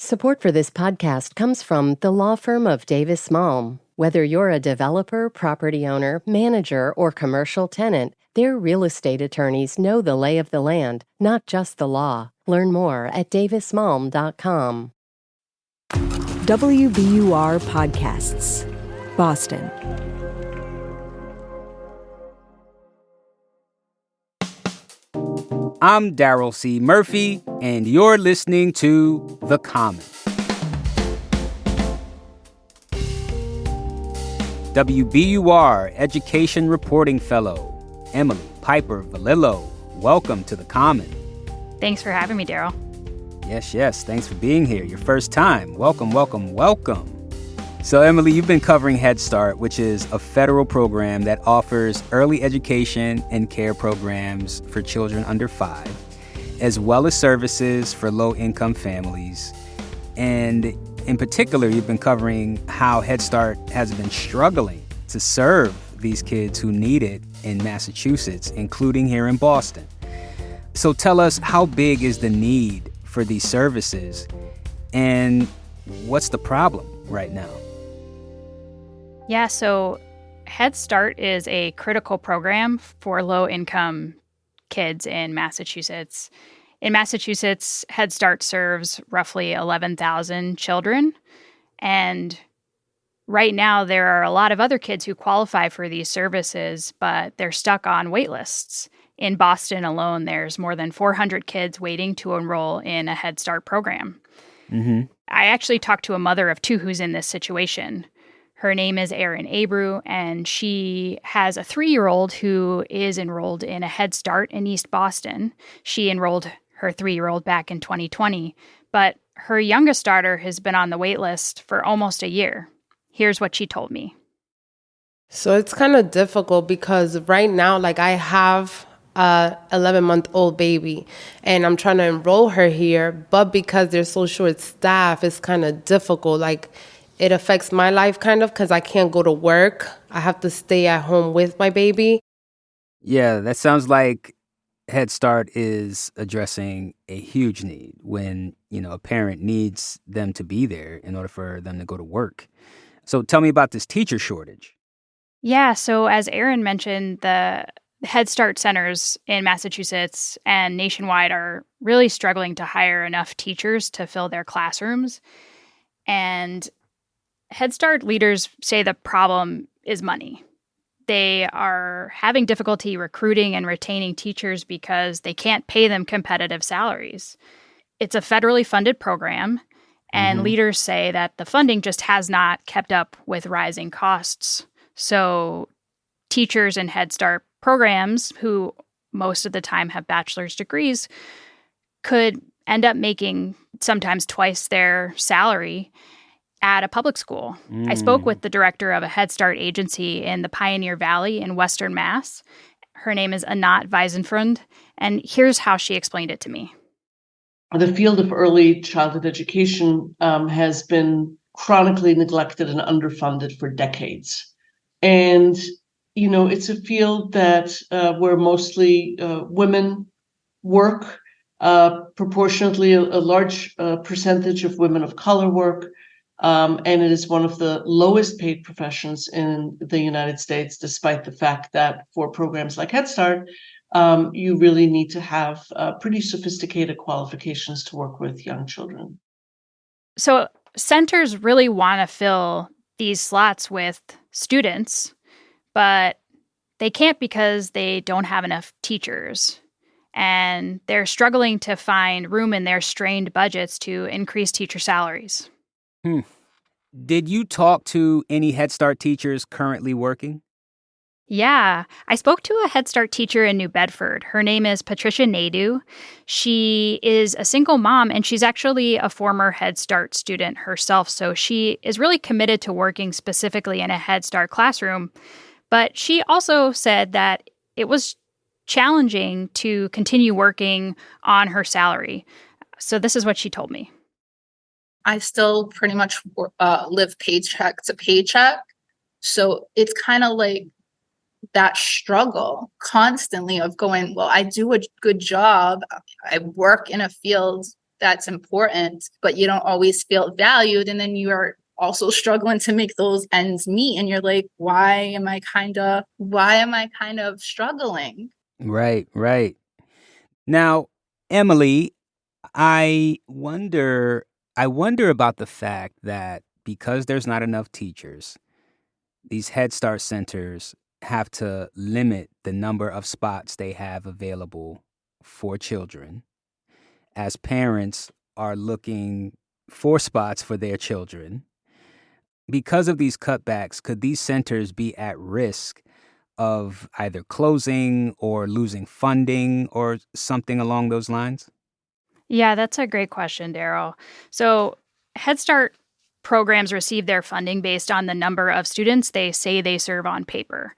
Support for this podcast comes from the law firm of Davis Malm. Whether you're a developer, property owner, manager, or commercial tenant, their real estate attorneys know the lay of the land, not just the law. Learn more at davismalm.com. WBUR Podcasts, Boston. I'm Daryl C. Murphy, and you're listening to The Common. WBUR Education Reporting Fellow, Emily Piper-Vallillo. Welcome to The Common. Thanks for having me, Daryl. Yes. Thanks for being here. Your first time. Welcome. So, Emily, you've been covering Head Start, which is a federal program that offers early education and care programs for children under 5, as well as services for low-income families. And in particular, you've been covering how Head Start has been struggling to serve these kids who need it in Massachusetts, including here in Boston. So tell us, how big is the need for these services, and what's the problem right now? Yeah, so Head Start is a critical program for low-income kids in Massachusetts. In Massachusetts, Head Start serves roughly 11,000 children, and right now there are a lot of other kids who qualify for these services, but they're stuck on wait lists. In Boston alone, there's more than 400 kids waiting to enroll in a Head Start program. Mm-hmm. I actually talked to a mother of 2 who's in this situation. Her name is Erin Abreu, and she has a 3-year-old who is enrolled in a Head Start in East Boston. She enrolled her 3-year-old back in 2020, but her youngest daughter has been on the wait list for almost a year. Here's what she told me. So it's kind of difficult because right now, I have a 11-month-old baby and I'm trying to enroll her here, but because they're so short staffed, it's kind of difficult. It affects my life kind of because I can't go to work. I have to stay at home with my baby. Yeah, that sounds like Head Start is addressing a huge need when, a parent needs them to be there in order for them to go to work. So tell me about this teacher shortage. Yeah, so as Erin mentioned, the Head Start centers in Massachusetts and nationwide are really struggling to hire enough teachers to fill their classrooms. And Head Start leaders say the problem is money. They are having difficulty recruiting and retaining teachers because they can't pay them competitive salaries. It's a federally funded program, and leaders say that the funding just has not kept up with rising costs. So teachers in Head Start programs, who most of the time have bachelor's degrees, could end up making sometimes twice their salary at a public school. I spoke with the director of a Head Start agency in the Pioneer Valley in Western Mass. Her name is Anat Weisenfrund, and here's how she explained it to me. The field of early childhood education has been chronically neglected and underfunded for decades. And, it's a field that where mostly women work, proportionately a large percentage of women of color work. And it is one of the lowest paid professions in the United States, despite the fact that for programs like Head Start, you really need to have pretty sophisticated qualifications to work with young children. So centers really want to fill these slots with students, but they can't because they don't have enough teachers. And they're struggling to find room in their strained budgets to increase teacher salaries. Did you talk to any Head Start teachers currently working? Yeah, I spoke to a Head Start teacher in New Bedford. Her name is Patricia Naidu. She is a single mom, and she's actually a former Head Start student herself. So she is really committed to working specifically in a Head Start classroom. But she also said that it was challenging to continue working on her salary. So this is what she told me. I still pretty much live paycheck to paycheck. So it's kind of like that struggle constantly of going, well, I do a good job. I work in a field that's important, but you don't always feel valued. And then you are also struggling to make those ends meet. And you're like, why am I kind of struggling? Right, right. Now, Emily, I wonder about the fact that because there's not enough teachers, these Head Start centers have to limit the number of spots they have available for children, as parents are looking for spots for their children. Because of these cutbacks, could these centers be at risk of either closing or losing funding or something along those lines? Yeah, that's a great question, Daryl. So, Head Start programs receive their funding based on the number of students they say they serve on paper.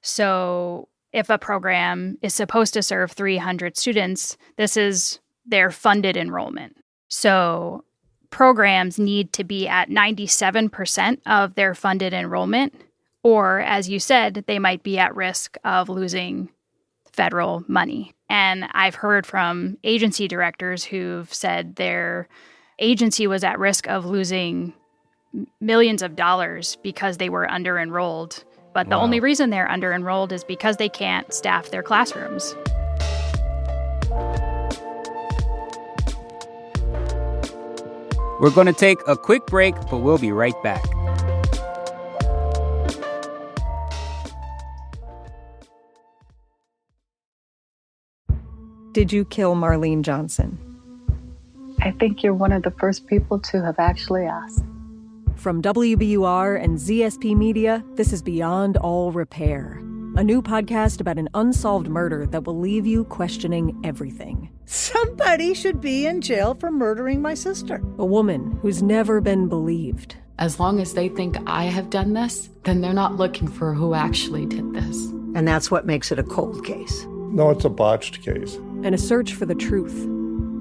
So, if a program is supposed to serve 300 students, this is their funded enrollment. So, programs need to be at 97% of their funded enrollment, or as you said, they might be at risk of losing federal money. And I've heard from agency directors who've said their agency was at risk of losing millions of dollars because they were under-enrolled. But the only reason they're under-enrolled is because they can't staff their classrooms. We're going to take a quick break, but we'll be right back. Did you kill Marlene Johnson? I think you're one of the first people to have actually asked. From WBUR and ZSP Media, this is Beyond All Repair, a new podcast about an unsolved murder that will leave you questioning everything. Somebody should be in jail for murdering my sister. A woman who's never been believed. As long as they think I have done this, then they're not looking for who actually did this. And that's what makes it a cold case. No, it's a botched case. And a search for the truth,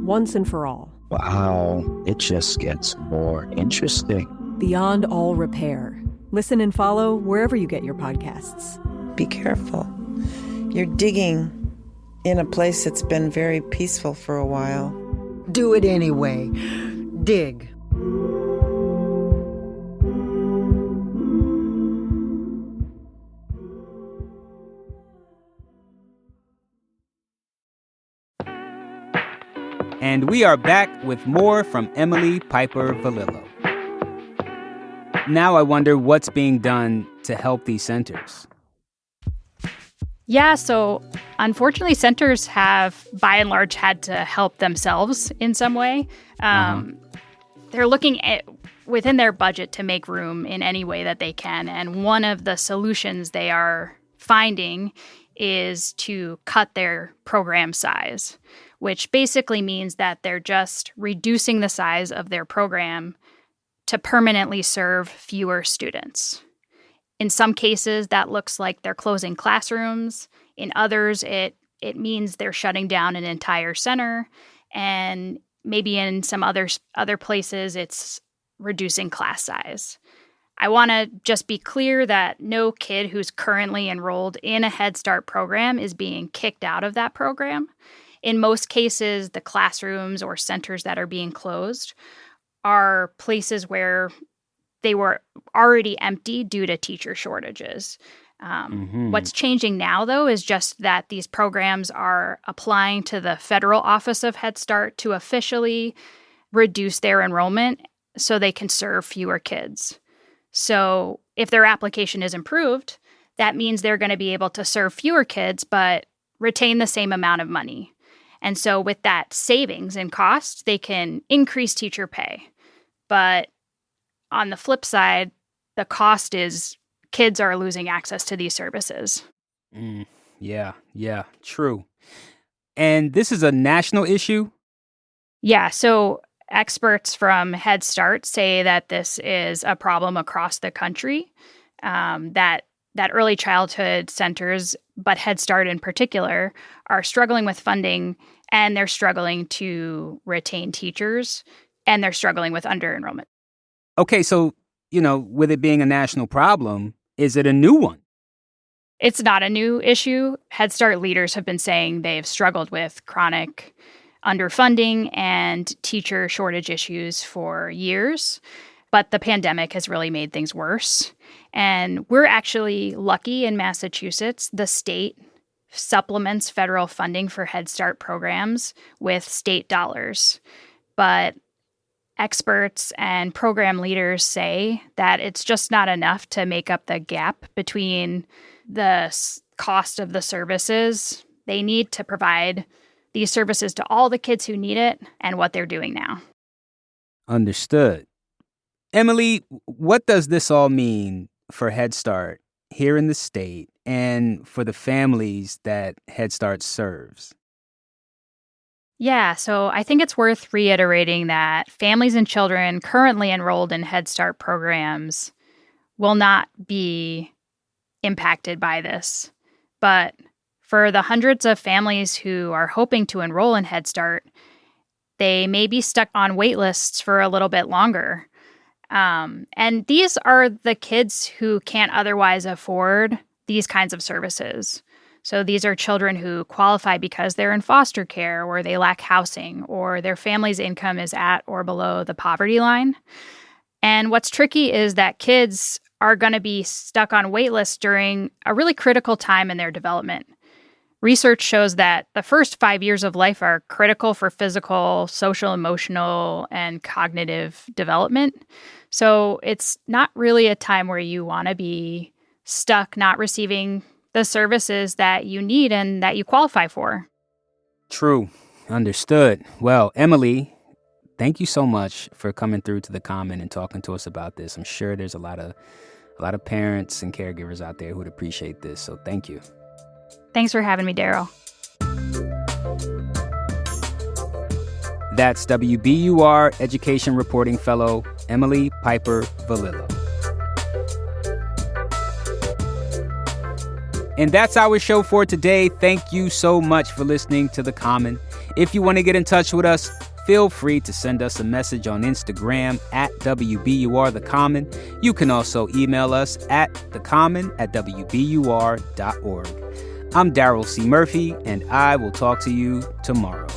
once and for all. Wow, it just gets more interesting. Beyond All Repair. Listen and follow wherever you get your podcasts. Be careful. You're digging in a place that's been very peaceful for a while. Do it anyway. Dig. And we are back with more from Emily Piper-Vallillo. Now I wonder what's being done to help these centers. Yeah, so unfortunately, centers have, by and large, had to help themselves in some way. They're looking at within their budget to make room in any way that they can. And one of the solutions they are finding is to cut their program size, which basically means that they're just reducing the size of their program to permanently serve fewer students. In some cases, that looks like they're closing classrooms. In others, it means they're shutting down an entire center. And maybe in some other places, it's reducing class size. I want to just be clear that no kid who's currently enrolled in a Head Start program is being kicked out of that program. In most cases, the classrooms or centers that are being closed are places where they were already empty due to teacher shortages. What's changing now, though, is just that these programs are applying to the Federal Office of Head Start to officially reduce their enrollment so they can serve fewer kids. So if their application is improved, that means they're going to be able to serve fewer kids but retain the same amount of money. And so with that savings in costs, they can increase teacher pay. But on the flip side, the cost is kids are losing access to these services. Yeah, true. And this is a national issue? Yeah, so experts from Head Start say that this is a problem across the country, that early childhood centers, but Head Start in particular, are struggling with funding, and they're struggling to retain teachers, and they're struggling with under-enrollment. Okay, so, with it being a national problem, is it a new one? It's not a new issue. Head Start leaders have been saying they've struggled with chronic underfunding and teacher shortage issues for years. But the pandemic has really made things worse. And we're actually lucky in Massachusetts. The state supplements federal funding for Head Start programs with state dollars. But experts and program leaders say that it's just not enough to make up the gap between the cost of the services. They need to provide these services to all the kids who need it and what they're doing now. Understood. Emily, what does this all mean for Head Start here in the state and for the families that Head Start serves? Yeah, so I think it's worth reiterating that families and children currently enrolled in Head Start programs will not be impacted by this. But for the hundreds of families who are hoping to enroll in Head Start, they may be stuck on wait lists for a little bit longer. And these are the kids who can't otherwise afford these kinds of services. So these are children who qualify because they're in foster care or they lack housing or their family's income is at or below the poverty line. And what's tricky is that kids are going to be stuck on wait lists during a really critical time in their development. Research shows that the first 5 years of life are critical for physical, social, emotional, and cognitive development. So it's not really a time where you want to be stuck not receiving the services that you need and that you qualify for. True. Understood. Well, Emily, thank you so much for coming through to the Common and talking to us about this. I'm sure there's a lot of parents and caregivers out there who would appreciate this. So thank you. Thanks for having me, Daryl. That's WBUR Education Reporting Fellow Emily Piper-Vallillo. And that's our show for today. Thank you so much for listening to The Common. If you want to get in touch with us, feel free to send us a message on Instagram at WBUR The Common. You can also email us at thecommon@wbur.org. I'm Daryl C. Murphy, and I will talk to you tomorrow.